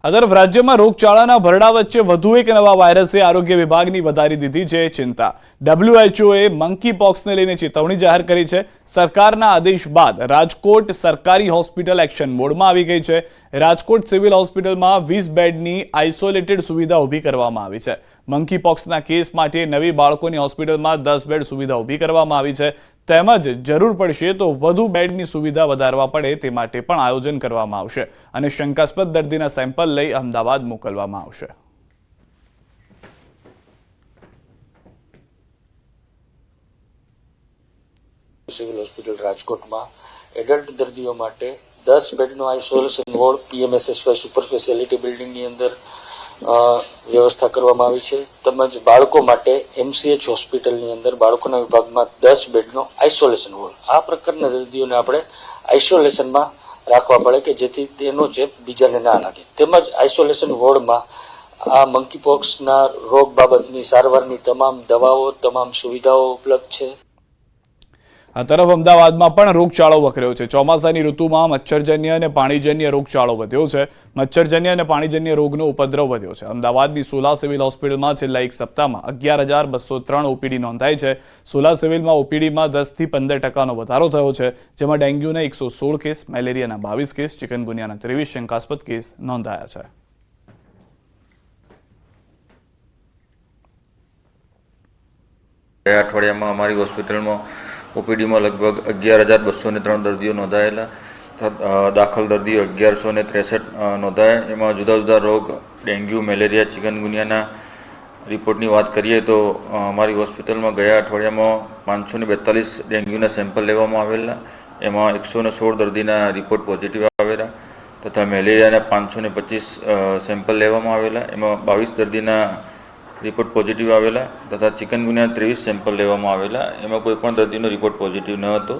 આ તરફ રાજ્યમાં રોગચાળાના ભરડા વચ્ચે વધુ એક નવા વાયરસે આરોગ્ય વિભાગની વધારી દીધી છે ચિંતા। WHOએ મંકી પોક્સને લઈને ચેતવણી જાહેર કરી છે। સરકારના આદેશ બાદ રાજકોટ સરકારી હોસ્પિટલ એક્શન મોડમાં આવી ગઈ છે। રાજકોટ સિવિલ હોસ્પિટલમાં 20 બેડની આઇસોલેટેડ સુવિધા ઊભી કરવામાં આવી છે। મંકી પોક્સના કેસ માટે નવી બાળકોની હોસ્પિટલમાં 10 બેડ સુવિધા ઊભી કરવામાં આવી છે। તેમજ જરૂર પડશે તો વધુ બેડની સુવિધા વધારવા પડે તે માટે પણ આયોજન કરવામાં આવશે અને શંકાસ્પદ દર્દીના સેમ્પલ લઈ અમદાવાદ મોકલવામાં આવશે। સિવિલ હોસ્પિટલ રાજકોટમાં એડલ્ટ દર્દીઓ માટે 10 બેડનો isolation ward PMSSY super speciality બિલ્ડિંગની અંદર વ્યવસ્થા કરવામાં આવી છે। તેમજ બાળકો માટે MCH હોસ્પિટલની અંદર બાળકોના વિભાગમાં 10 બેડનો આઇસોલેશન વોર્ડ આ પ્રકારના દર્દીઓને આપણે આઇસોલેશનમાં રાખવા પડે કે જેથી તેનો ચેપ બીજાને ના લાગે। તેમજ આઇસોલેશન વોર્ડમાં આ મંકી પોક્સના રોગ બાબતની સારવારની તમામ દવાઓ તમામ સુવિધાઓ ઉપલબ્ધ છે। આ તરફ અમદાવાદમાં પણ રોગચાળો વકર્યો છે। ચોમાસાની ઋતુમાં મચ્છરજન્ય અને પાણીજન્ય રોગચાળો વધ્યો છે। મચ્છરજન્ય અને પાણીજન્ય રોગનો ઉપદ્રવ વધ્યો છે। અમદાવાદની સોલા સિવિલ હોસ્પિટલમાં છેલ્લા એક સપ્તાહમાં 11,203 ઓપીડી નોંધાઈ છે। સોલા સિવિલમાં ઓપીડીમાં 10 થી 15% વધારો થયો છે, જેમાં ડેન્ગ્યુના 116 કેસ, મેલેરિયાના 22 કેસ, ચિકનગુનિયાના 23 શંકાસ્પદ કેસ નોંધાયા છે। ગયા અઠવાડિયામાં અમારી હોસ્પિટલમાં ઓપીડીમાં લગભગ 11,203 દર્દીઓ નોંધાયેલા। દાખલ દર્દીઓ 1,163 નોંધાયા। એમાં જુદા જુદા રોગ ડેન્ગ્યુ, મેલેરિયા, ચિકનગુનિયાના રિપોર્ટની વાત કરીએ તો અમારી હોસ્પિટલમાં ગયા અઠવાડિયામાં 542 ડેન્ગ્યુના સેમ્પલ લેવામાં આવેલા। એમાં 116 દર્દીના રિપોર્ટ પોઝિટિવ આવેલા તથા મેલેરિયાના 525 સેમ્પલ લેવામાં આવેલા। એમાં 22 દર્દીના રિપોર્ટ પોઝિટિવ આવેલા તથા ચિકનગુનિયા 23 સેમ્પલ લેવામાં આવેલા। એમાં કોઈ પણ દર્દીનો રિપોર્ટ પોઝિટિવ ન હતો।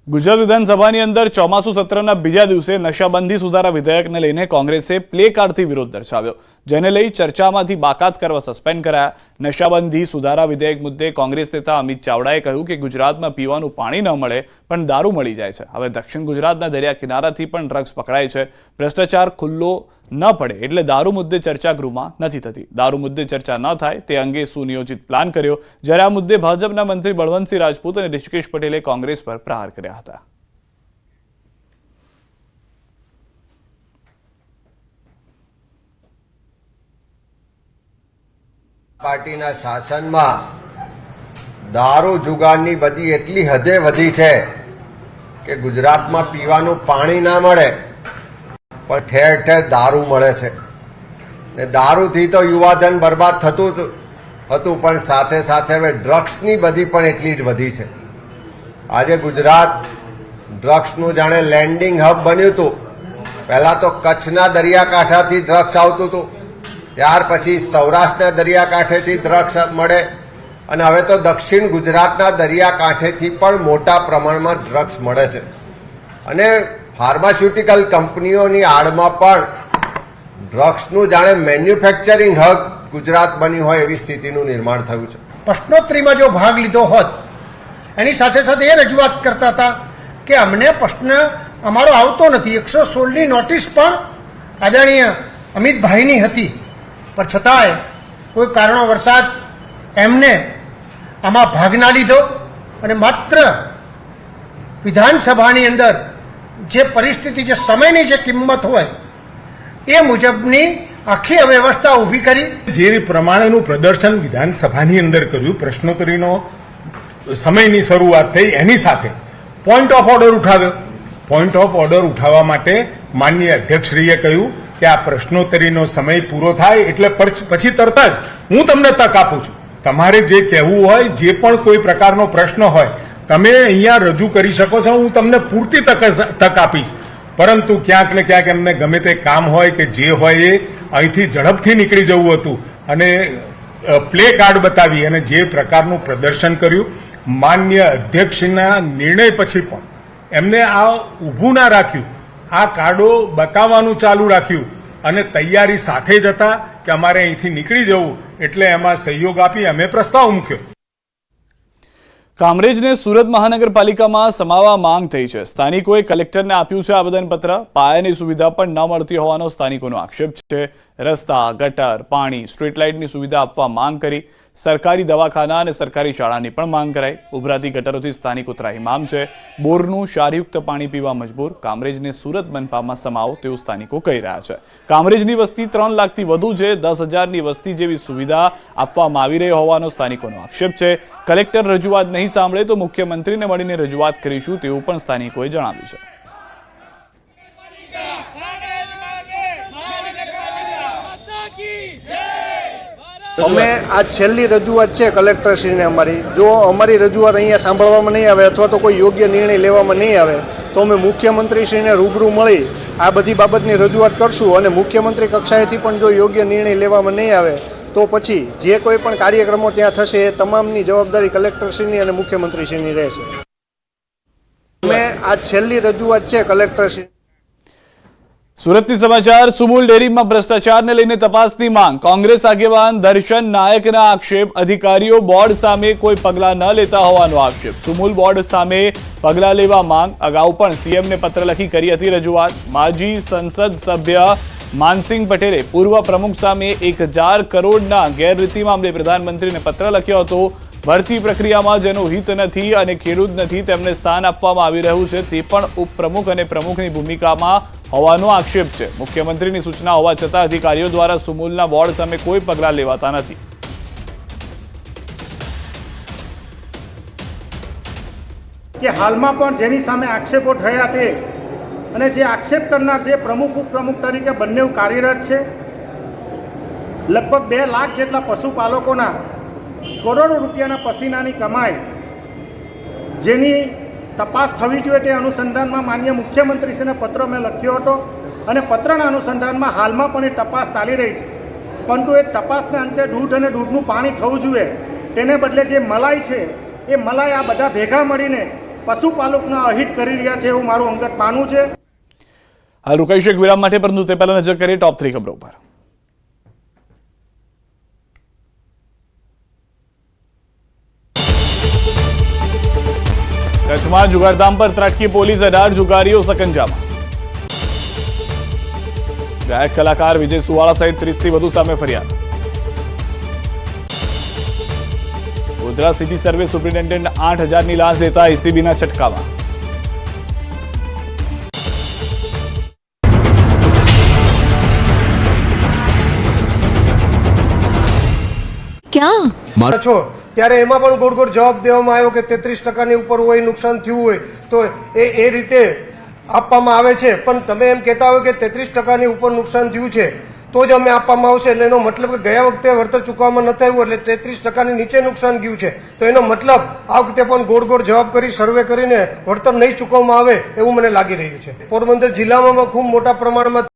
ગુજરાત વિધાનસભાની અંદર ચોમાસુ સત્રના બીજા દિવસે નશાબંધી સુધારા વિધેયકને લઈને કોંગ્રેસે પ્લે કાર્ડથી વિરોધ દર્શાવ્યો, જેને લઈ ચર્ચામાંથી બાકાત કરવા સસ્પેન્ડ કરાયા। નશાબંધી સુધારા વિધેયક મુદ્દે કોંગ્રેસ નેતા અમિત ચાવડાએ કહ્યું કે ગુજરાતમાં પીવાનું પાણી ન મળે પણ દારૂ મળી જાય છે। હવે દક્ષિણ ગુજરાતના દરિયા કિનારાથી પણ ડ્રગ્સ પકડાય છે। ભ્રષ્ટાચાર ખુલ્લો ન પડે એટલે દારૂ મુદ્દે ચર્ચા ગૃહમાં નથી થતી। દારૂ મુદ્દે ચર્ચા ન થાય તે અંગે સુનિયોજિત પ્લાન કર્યો, જ્યારે આ મુદ્દે ભાજપના મંત્રી બળવંતસિંહ રાજપૂત અને ઋષિકેશ પટેલે કોંગ્રેસ પર પ્રહાર કર્યા હતા। પાર્ટીના શાસનમાં દારૂ જુગારની બધી એટલી હદે વધી છે કે ગુજરાતમાં પીવાનું પાણી ના મળે પણ ઠેર ઠેર દારૂ મળે છે ને દારૂથી તો યુવાધન બરબાદ થતું હતું પણ સાથે સાથે હવે ડ્રગ્સની બધી પણ એટલી જ વધી છે। આજે ગુજરાત ડ્રગ્સનું જાણે લેન્ડિંગ હબ બન્યું હતું। પહેલા તો કચ્છના દરિયાકાંઠાથી ડ્રગ્સ આવતું હતું, ત્યાર પછી સૌરાષ્ટ્રના દરિયાકાંઠેથી ડ્રગ્સ મળે અને હવે તો દક્ષિણ ગુજરાતના દરિયાકાંઠેથી પણ મોટા પ્રમાણમાં ડ્રગ્સ મળે છે અને ફાર્માસ્યુટિકલ કંપનીઓની આડમાં પણ ડ્રગ્સનું જાણે મેન્યુફેક્ચરિંગ હબ ગુજરાત બન્યું હોય એવી સ્થિતિનું નિર્માણ થયું છે। પ્રશ્નોત્તરીમાં જો ભાગ લીધો હોત એની સાથે સાથે એ રજૂઆત કરતા હતા કે અમને પ્રશ્ન અમારો આવતો નથી। 116ની નોટિસ પણ આદરણીય અમિતભાઈની હતી, પણ છતાંય કોઈ કારણોવશાત એમને આમાં ભાગ ના લીધો અને માત્ર વિધાનસભાની અંદર જે પરિસ્થિતિ, જે સમયની જે કિંમત હોય એ મુજબની આખી અવ્યવસ્થા ઊભી કરી। જે પ્રમાણેનું પ્રદર્શન વિધાનસભાની અંદર કર્યું, પ્રશ્નોત્તરીનો સમયની શરૂઆત થઈ, એની સાથે પોઈન્ટ ઓફ ઓર્ડર ઉઠાવ્યો। પોઈન્ટ ઓફ ઓર્ડર ઉઠાવવા માટે માનનીય અધ્યક્ષશ્રીએ કહ્યું કે આ પ્રશ્નોત્તરીનો સમય પૂરો થાય એટલે પછી તરત જ હું તમને તક આપું છું, તમારે જે કહેવું હોય, જે પણ કોઈ પ્રકારનો પ્રશ્ન હોય તમે અહીંયા રજૂ કરી શકો છો, હું તમને પૂરતી તક આપીશ। પરંતુ ક્યાંક ને ક્યાંક એમને ગમે તે કામ હોય કે જે હોય એ અહીંથી ઝડપથી નીકળી જવું હતું અને પ્લે કાર્ડ બતાવી અને જે પ્રકારનું પ્રદર્શન કર્યું, માનનીય અધ્યક્ષના નિર્ણય પછી પણ એમને આ ઊભું ના રાખ્યું, આ કાર્ડો બતાવવાનું ચાલુ રાખ્યું અને તૈયારી સાથે જ હતા કે અમારે અહીંથી નીકળી જવું, એટલે એમાં સહયોગ આપી અમે પ્રસ્તાવ મૂક્યો। કામરેજને સુરત મહાનગરપાલિકામાં સમાવવા માંગ થઈ છે. સ્થાનિકોએ કલેક્ટરને આપ્યું છે આવેદનપત્ર. પાયાની સુવિધા પણ ન મળતી હોવાનો સ્થાનિકોનો આક્ષેપ છે. રસ્તા, ગટર, પાણી, સ્ટ્રીટ લાઇટની સુવિધા આપવા માંગ કરી. સરકારી દવાખાના અને સરકારી શાળાની પણ માંગ કરાઈ. ઉભરાતી ગટરોથી સ્થાનિકો ત્રાહિમામ છે. બોરનું ક્ષારયુક્ત પાણી પીવા મજબૂર. કામરેજને સુરત મનપામાં સમાવો તેવું સ્થાનિકો કહી રહ્યા છે. કામરેજની વસ્તી 3 લાખથી વધુ છે. 10,000ની વસ્તી જેવી સુવિધા આપવામાં આવી રહી હોવાનો સ્થાનિકોનો આક્ષેપ છે. કલેક્ટર રજૂઆત નહીં સાંભળે તો મુખ્યમંત્રીને મળીને રજૂઆત કરીશું તેવું પણ સ્થાનિકોએ જણાવ્યું છે. અમે આ છેલ્લી રજૂઆત છે કલેક્ટરશ્રીને અમારી. જો અમારી રજૂઆત અહીંયા સાંભળવામાં નહીં આવે અથવા તો કોઈ યોગ્ય નિર્ણય લેવામાં નહીં આવે તો અમે મુખ્યમંત્રીશ્રીને રૂબરૂ મળી આ બધી બાબતની રજૂઆત કરશું અને મુખ્યમંત્રી કક્ષાએથી પણ જો યોગ્ય નિર્ણય લેવામાં નહીં આવે તો પછી જે કોઈ પણ કાર્યક્રમો ત્યાં થશે એ તમામની જવાબદારી કલેક્ટરશ્રીની અને મુખ્યમંત્રીશ્રીની રહેશે. અમે આ છેલ્લી રજૂઆત છે કલેક્ટરશ્રી. સુરતથી સમાચાર. સુમુલ ડેરીમાં ભ્રષ્ટાચારને લઈને તપાસની માંગ. કોંગ્રેસ આગેવાન દર્શન નાયકના આક્ષેપ. અધિકારીઓ બોર્ડ સામે કોઈ પગલાં ન લેતા હોવાનો આક્ષેપ. સુમુલ બોર્ડ સામે પગલાં લેવા માંગ. અગાઉ પણ સીએમને પત્ર લખી કરી હતી રજૂઆત. માજી સંસદ સભ્ય માનસિંહ પટેલે પૂર્વ પ્રમુખ સામે 1,000 કરોડના ગેરરીતિ મામલે પ્રધાનમંત્રીને પત્ર લખ્યો હતો. ભરતી પ્રક્રિયામાં જેનો હિત નથી અને ખેડૂત નથી તેમને સ્થાન આપવામાં આવી રહ્યું છે તે પણ ઉપપ્રમુખ અને પ્રમુખની ભૂમિકામાં હોવાનો આક્ષેપ છે. મુખ્યમંત્રીની સૂચના હોવા છતાં અધિકારીઓ દ્વારા સુમુલના બોર્ડ સામે કોઈ પગલાં લેવાતા નથી. કે હાલમાં પણ જેની સામે આક્ષેપો થયા તે અને જે આક્ષેપ કરનાર છે પ્રમુખ ઉપપ્રમુખ તરીકે બંને કાર્યરત છે. લગભગ 2 લાખ જેટલા પશુપાલકોના કરોડો રૂપિયાના પસીનાની કમાઈ જેની તપાસ થવી જોઈએ તે અનુસંધાનમાં માન્ય મુખ્યમંત્રીશ્રીને પત્ર મેં લખ્યો હતો અને પત્રના અનુસંધાનમાં હાલમાં પણ એ તપાસ ચાલી રહી છે. પરંતુ એ તપાસના અંતે દૂધ અને દૂધનું પાણી થવું જોઈએ તેને બદલે જે મલાઈ છે એ મલાઈ આ બધા ભેગા મળીને પશુપાલકના અહિત કરી રહ્યા છે એવું મારું અંગત માનવું છે. હાલ રોકાઈશું એક વિરામ માટે, પરંતુ તે પહેલા નજર કરીએ ટોપ 3 ખબરો પર. કચ્છમાં જુગારધામ પર ત્રાટકી પોલીસ. 18 જુગારીઓ સકંજામાં. ગાયક કલાકાર વિજય સુવાળા સહિત 30થી વધુ સામે ફરિયાદ. ગોધરા સિટી સર્વે સુપ્રિન્ટેન્ડન્ટ 8,000ની લાંચ લેતા એસીબીના છટકામાં. ક્યાં છો ત્યારે એમાં પણ ગોળ ગોળ જવાબ દેવામાં આવ્યો કે 33%ની ઉપર હોય નુકસાન થયું હોય તો એ રીતે આપવામાં આવે છે. પણ તમે એમ કહેતા હોય કે 33%ની ઉપર નુકસાન થયું છે તો જ અમે આપવામાં આવશે એટલે એનો મતલબ કે ગયા વખતે વળતર ચૂકવવામાં ન થયું એટલે 33%ની નીચે નુકસાન ગયું છે તો એનો મતલબ આ વખતે પણ ગોળ ગોળ જવાબ કરી સર્વે કરીને વળતર નહીં ચૂકવવામાં આવે એવું મને લાગી રહ્યું છે. પોરબંદર જિલ્લામાં ખૂબ મોટા પ્રમાણમાં